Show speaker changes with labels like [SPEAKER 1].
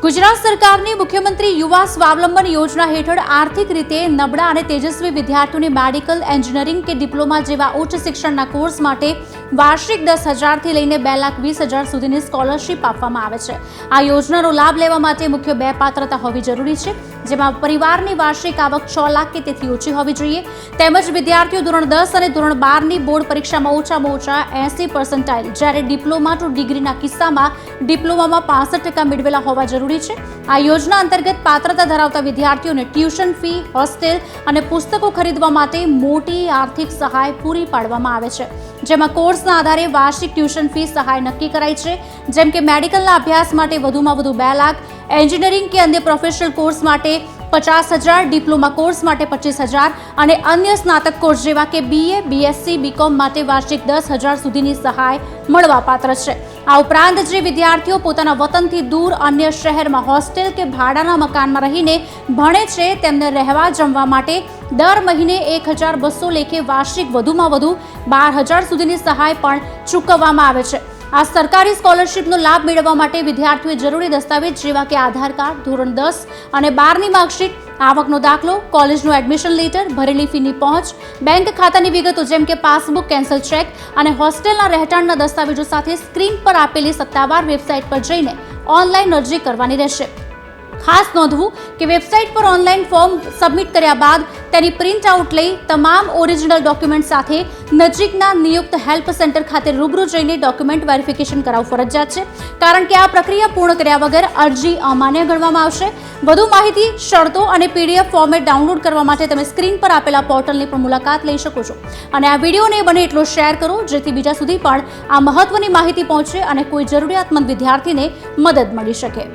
[SPEAKER 1] ગુજરાત સરકારની મુખ્યમંત્રી યુવા સ્વાવલંબન યોજના હેઠળ આર્થિક રીતે નબળા અને તેજસ્વી વિદ્યાર્થીઓને મેડિકલ, એન્જિનિયરિંગ કે ડિપ્લોમા જેવા ઉચ્ચ શિક્ષણના કોર્સ માટે વાર્ષિક 10,000થી લઈને 2,20,000 સુધીની સ્કોલરશીપ આપવામાં આવે છે। આ યોજનાનો લાભ લેવા માટે મુખ્ય 2 પાત્રતા હોવી જરૂરી છે, જેમાં પરિવારની વાર્ષિક આવક 6 લાખ કે તેથી ઓછી હોવી જોઈએ, તેમજ વિદ્યાર્થીઓ ધોરણ 10 અને ધોરણ 12ની બોર્ડ પરીક્ષામાં ઓછામાં ઓછા 80% જ્યારે ડિપ્લોમા ટુ ડિગ્રીના કિસ્સામાં ડિપ્લોમામાં 65% મેળવેલા હોવા જરૂરી છે। આ યોજના અંતર્ગત પાત્રતા ધરાવતા વિદ્યાર્થીઓને ટ્યુશન ફી, હોસ્ટેલ અને પુસ્તકો ખરીદવા માટે મોટી આર્થિક સહાય પૂરી પાડવામાં આવે છે, જેમાં કોર્સના આધારે વાર્ષિક ટ્યુશન ફી સહાય નક્કી કરાઈ છે, જેમ કે મેડિકલના અભ્યાસ માટે વધુમાં વધુ 2 લાખ, એન્જિનિયરિંગ કે અન્ય પ્રોફેશનલ કોર્સ માટે 50,000, ડિપ્લોમા કોર્સ માટે 25,000 અને અન્ય સ્નાતક કોર્સ જેવા કે BA, BSc, BCom માટે વાર્ષિક 10,000 સુધીની સહાય મળવાપાત્ર છે। આ ઉપરાંત જે વિદ્યાર્થીઓ પોતાના વતનથી દૂર અન્ય શહેરમાં હોસ્ટેલ કે ભાડાના મકાનમાં રહીને ભણે છે, તેમને રહેવા જમવા માટે દર મહિને 1,200 લેખે વાર્ષિક વધુમાં વધુ 12,000 સુધીની સહાય પણ ચૂકવવામાં આવે છે। આ સરકારી સ્કોલરશીપનો લાભ મેળવવા માટે વિદ્યાર્થીઓએ જરૂરી દસ્તાવેજ જેવા કે આધાર કાર્ડ, ધોરણ 10 અને 12ની માર્કશીટ, આવકનો દાખલો, કોલેજનું એડમિશન લેટર, ભરેલી ફીની પહોંચ, બેંક ખાતાની વિગતો જેમ કે પાસબુક, કેન્સલ ચેક અને હોસ્ટેલના રહેઠાણના દસ્તાવેજો સાથે સ્ક્રીન પર આપેલી સત્તાવાર વેબસાઇટ પર જઈને ઓનલાઈન અરજી કરવાની રહેશે। ખાસ નોંધવું કે વેબસાઇટ પર ઓનલાઈન ફોર્મ સબમિટ કર્યા બાદ તેની પ્રિન્ટ આઉટ લઈ તમામ ઓરિજિનલ ડોક્યુમેન્ટ સાથે નજીકના નિયુક્ત હેલ્પ સેન્ટર ખાતે રૂબરૂ જઈને ડોક્યુમેન્ટ વેરિફિકેશન કરાવવું ફરજિયાત છે, કારણ કે આ પ્રક્રિયા પૂર્ણ કર્યા વગર અરજી અમાન્ય ગણવામાં આવશે। વધુ માહિતી, શરતો અને PDF ફોર્મેટ ડાઉનલોડ કરવા માટે તમે સ્ક્રીન પર આપેલા પોર્ટલની પણ મુલાકાત લઈ શકો છો અને આ વિડીયોને બને એટલો શેર કરો, જેથી બીજા સુધી પણ આ મહત્વની માહિતી પહોંચે અને કોઈ જરૂરિયાતમંદ વિદ્યાર્થીને મદદ મળી શકે।